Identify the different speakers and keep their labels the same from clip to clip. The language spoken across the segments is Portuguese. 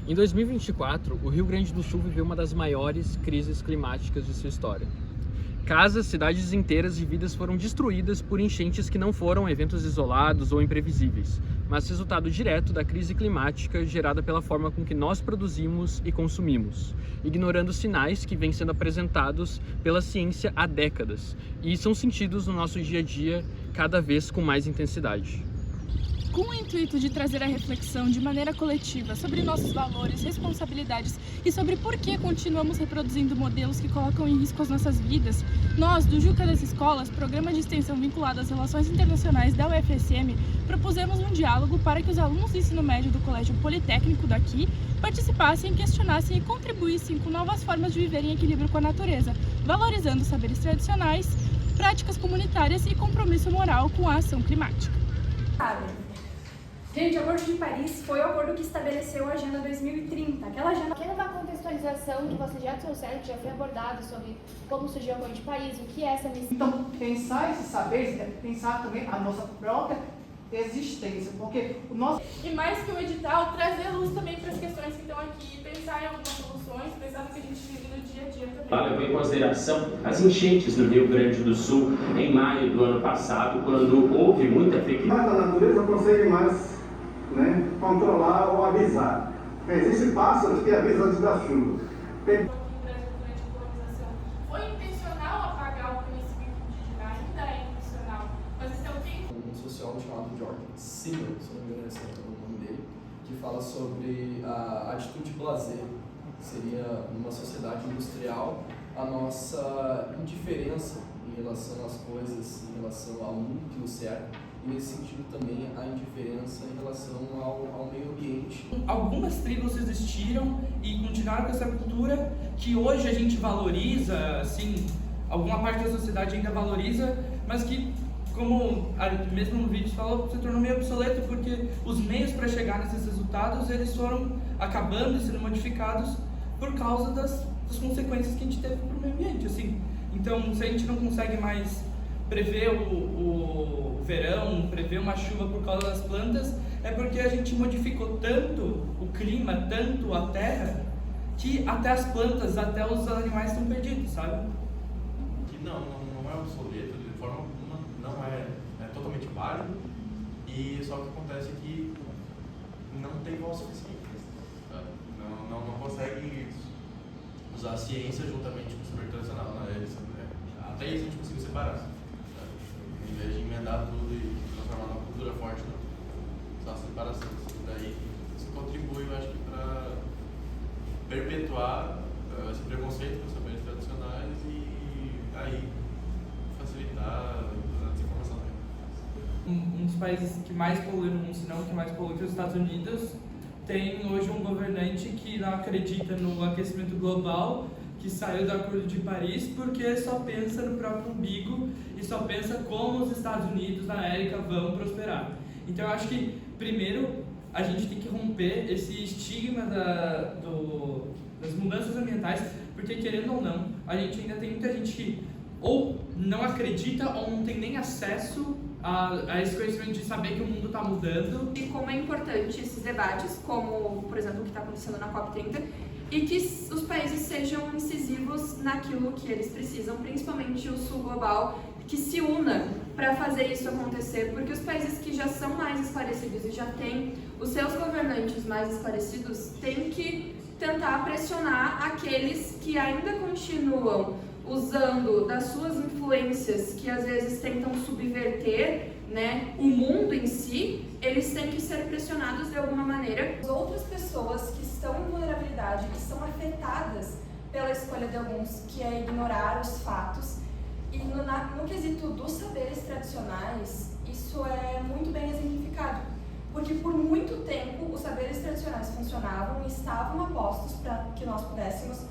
Speaker 1: Em 2024, o Rio Grande do Sul viveu uma das maiores crises climáticas de sua história. Casas, cidades inteiras e vidas foram destruídas por enchentes que não foram eventos isolados ou imprevisíveis, mas resultado direto da crise climática gerada pela forma com que nós produzimos e consumimos, ignorando sinais que vêm sendo apresentados pela ciência há décadas e são sentidos no nosso dia a dia cada vez com mais intensidade.
Speaker 2: Com o intuito de trazer a reflexão de maneira coletiva sobre nossos valores, responsabilidades e sobre por que continuamos reproduzindo modelos que colocam em risco as nossas vidas, nós, do Juca das Escolas, programa de extensão vinculado às relações internacionais da UFSM, propusemos um diálogo para que os alunos do ensino médio do Colégio Politécnico daqui participassem, questionassem e contribuíssem com novas formas de viver em equilíbrio com a natureza, valorizando saberes tradicionais, práticas comunitárias e compromisso moral com a ação climática.
Speaker 3: Gente, o Acordo de Paris foi o acordo que estabeleceu a Agenda 2030. Aquela agenda...
Speaker 4: Aqui numa contextualização que vocês já trouxeram, que já foi abordado sobre como surgiu o Acordo de Paris, o que é essa missão.
Speaker 5: Então, pensar esses saberes é pensar também a nossa própria existência, porque o nosso...
Speaker 2: E mais que o edital, trazer luz também para as questões que estão aqui, pensar em algumas soluções, pensar no que a gente vive no dia a dia também.
Speaker 6: Levou em consideração as enchentes no Rio Grande do Sul em maio do ano passado, quando houve muita fake news.
Speaker 7: A natureza consegue mais controlar ou avisar. Existem pássaros que avisam antes da chuva.
Speaker 2: Foi intencional apagar o conhecimento indígena, ainda é intencional, mas esse é o fim.
Speaker 8: Um sociólogo chamado Jordan Singer, se não me engano esse é o nome dele, que fala sobre a atitude blasé, seria numa sociedade industrial a nossa indiferença em relação às coisas, em relação ao mundo que nos cerca. E nesse sentido também a indiferença em relação ao meio ambiente.
Speaker 9: Algumas tribos existiram e continuaram com essa cultura que hoje a gente valoriza, assim, alguma parte da sociedade ainda valoriza, mas que, como mesmo no vídeo falou, se tornou meio obsoleto porque os meios para chegar nesses resultados eles foram acabando e sendo modificados por causa das consequências que a gente teve para o meio ambiente, assim. Então, se a gente não consegue mais prever o verão, prever uma chuva por causa das plantas, é porque a gente modificou tanto o clima, tanto a terra, que até as plantas, até os animais estão perdidos, sabe?
Speaker 10: Que não é obsoleto, de forma alguma, não é totalmente válido, e só que acontece que não tem voz suficiente, sabe? Não consegue usar a ciência juntamente com o saber tradicional, né? Até isso a gente conseguiu separar, sabe? Em vez de emendar tudo e transformar numa cultura forte, não. Só a separação. Daí isso contribui, eu acho que, para perpetuar esse preconceito com os saberes tradicionais e aí facilitar a desinformação.
Speaker 9: Um dos países que mais polui no mundo, se não que mais polui, que os Estados Unidos, tem hoje um governante que não acredita no aquecimento global, que saiu do Acordo de Paris porque só pensa no próprio umbigo e só pensa como os Estados Unidos da América vão prosperar. Então eu acho que, primeiro, a gente tem que romper esse estigma das mudanças ambientais, porque, querendo ou não, a gente ainda tem muita gente que ou não acredita ou não tem nem acesso a esse conhecimento de saber que o mundo está mudando.
Speaker 11: E como é importante esses debates, como, por exemplo, o que está acontecendo na COP30, e que os países sejam incisivos naquilo que eles precisam, principalmente o sul global, que se una para fazer isso acontecer, porque os países que já são mais esclarecidos e já têm os seus governantes mais esclarecidos têm que tentar pressionar aqueles que ainda continuam usando das suas influências, que às vezes tentam subverter, o mundo em si. Eles têm que ser pressionados de alguma maneira.
Speaker 3: As outras pessoas que estão em vulnerabilidade, que são afetadas pela escolha de alguns, que é ignorar os fatos. E no quesito dos saberes tradicionais, isso é muito bem exemplificado. Porque por muito tempo os saberes tradicionais funcionavam e estavam apostos para que nós pudéssemos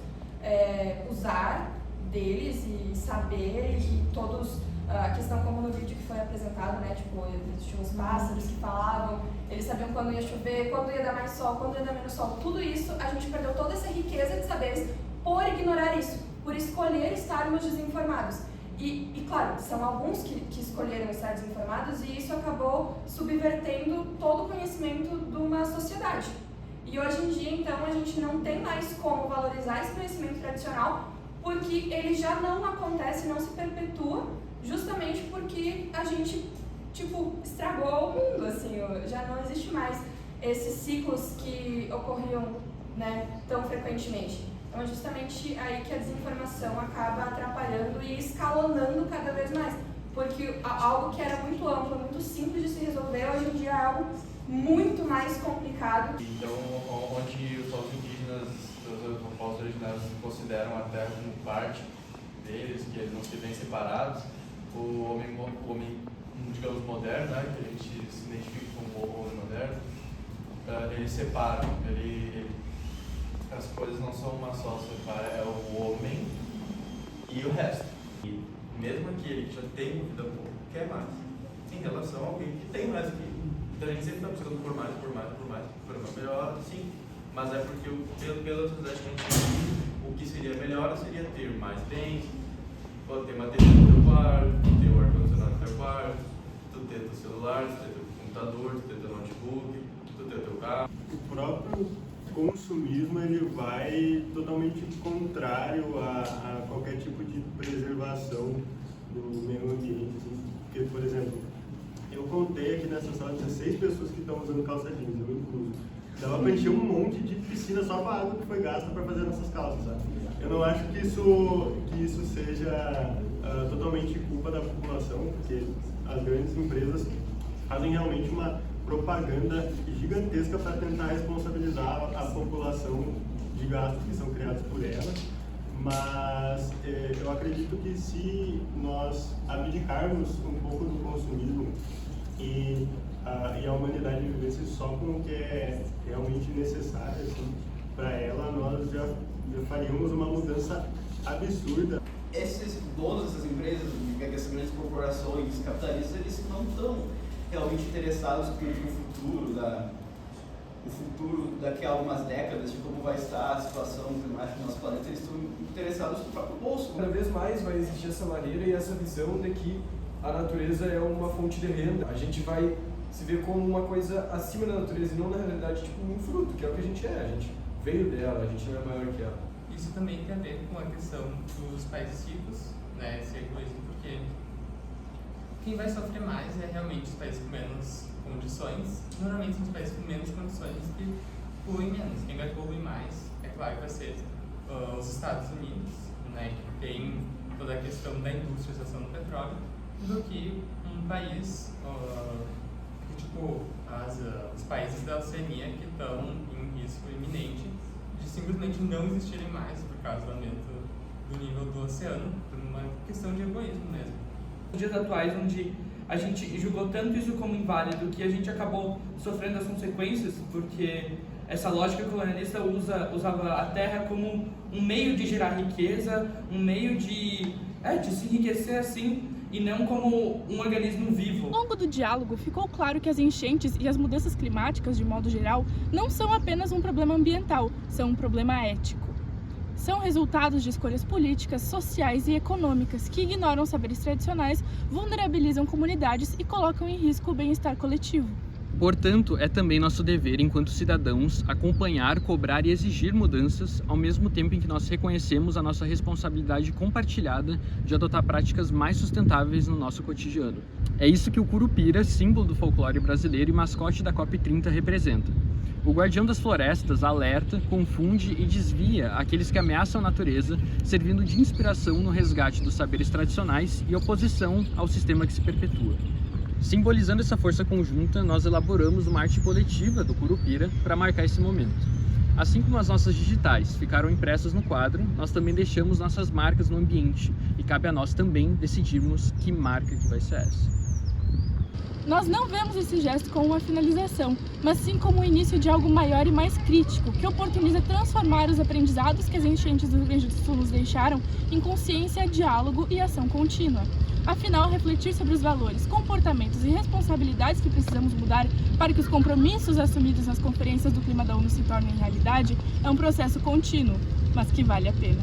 Speaker 3: usar deles e saber, e todos... A questão como no vídeo que foi apresentado, existiam os pássaros que falavam, eles sabiam quando ia chover, quando ia dar mais sol, quando ia dar menos sol. Tudo isso, a gente perdeu toda essa riqueza de saberes por ignorar isso, por escolher estarmos desinformados. E claro, são alguns que escolheram estar desinformados, e isso acabou subvertendo todo o conhecimento de uma sociedade. E hoje em dia, então, a gente não tem mais como valorizar esse conhecimento tradicional, porque ele já não acontece, não se perpetua, justamente porque a gente, estragou o mundo, assim, já não existe mais esses ciclos que ocorriam, né, tão frequentemente. Então é justamente aí que a desinformação acaba atrapalhando e escalonando cada vez mais, porque algo que era muito amplo, muito simples de se resolver, hoje em dia é algo muito mais complicado.
Speaker 10: Então, onde os povos indígenas, os povos originários consideram a terra como parte deles, que eles não se veem separados, o homem, digamos, moderno, né, que a gente se identifica como o homem moderno, ele separa, as coisas não são uma só, é o homem e o resto. E mesmo aquele que já tem uma vida boa, quer mais, em relação a alguém que tem mais aqui. Então a gente sempre está buscando por mais, melhor, sim, mas é porque pela sociedade que a gente vive, o que seria melhor seria ter mais bens, ter uma TV no teu quarto, ter o ar-condicionado no teu quarto, tu ter teu celular, tu ter teu computador, tu ter teu notebook, tu ter teu carro.
Speaker 12: O próprio consumismo ele vai totalmente contrário a qualquer tipo de preservação do meio ambiente. Porque, por exemplo, eu contei aqui nessa sala 16 pessoas que estão usando calça jeans, eu incluso. Dava pra encher um monte de piscina só com a água que foi gasta para fazer nossas calças, sabe? Eu não acho que isso seja totalmente culpa da população, porque as grandes empresas fazem realmente uma propaganda gigantesca para tentar responsabilizar a população de gastos que são criados por elas. Mas eu acredito que se nós abdicarmos um pouco do consumismo e a humanidade vivesse só com o que é realmente necessário assim, para ela, nós já faríamos uma mudança absurda.
Speaker 13: Esses donos dessas empresas, essas grandes corporações capitalistas, eles não estão realmente interessados com o futuro daqui a algumas décadas, de como vai estar a situação climática do nosso planeta. Eles estão interessados no próprio bolso.
Speaker 8: Cada vez mais vai existir essa maneira e essa visão de que a natureza é uma fonte de renda. A gente vai se ver como uma coisa acima da natureza e não, na realidade, tipo um fruto, que é o que a gente é. A gente veio dela, a gente não é maior que ela.
Speaker 14: Isso também tem a ver com a questão dos países ricos, né, esse egoísmo, porque quem vai sofrer mais é realmente os países com menos condições. Normalmente são os países com menos condições que poluem menos. Quem vai poluir mais, é claro que vai ser os Estados Unidos, né, que tem toda a questão da industrialização do petróleo, do que um país, tipo os países da Oceania que estão em risco iminente de simplesmente não existirem mais por causa do aumento do nível do oceano, por uma questão de egoísmo mesmo.
Speaker 9: Nos dias atuais, onde a gente julgou tanto isso como inválido que a gente acabou sofrendo as consequências, porque essa lógica colonialista usava a terra como um meio de gerar riqueza, um meio de se enriquecer assim, e não como um organismo vivo.
Speaker 2: Ao longo do diálogo, ficou claro que as enchentes e as mudanças climáticas, de modo geral, não são apenas um problema ambiental, são um problema ético. São resultados de escolhas políticas, sociais e econômicas que ignoram saberes tradicionais, vulnerabilizam comunidades e colocam em risco o bem-estar coletivo.
Speaker 1: Portanto, é também nosso dever, enquanto cidadãos, acompanhar, cobrar e exigir mudanças, ao mesmo tempo em que nós reconhecemos a nossa responsabilidade compartilhada de adotar práticas mais sustentáveis no nosso cotidiano. É isso que o Curupira, símbolo do folclore brasileiro e mascote da COP30, representa. O guardião das florestas alerta, confunde e desvia aqueles que ameaçam a natureza, servindo de inspiração no resgate dos saberes tradicionais e oposição ao sistema que se perpetua. Simbolizando essa força conjunta, nós elaboramos uma arte coletiva do Curupira para marcar esse momento. Assim como as nossas digitais ficaram impressas no quadro, nós também deixamos nossas marcas no ambiente e cabe a nós também decidirmos que marca que vai ser essa.
Speaker 2: Nós não vemos esse gesto como uma finalização, mas sim como o início de algo maior e mais crítico, que oportuniza transformar os aprendizados que as enchentes do Rio Grande do Sul nos deixaram em consciência, diálogo e ação contínua. Afinal, refletir sobre os valores, comportamentos e responsabilidades que precisamos mudar para que os compromissos assumidos nas conferências do Clima da ONU se tornem realidade é um processo contínuo, mas que vale a pena.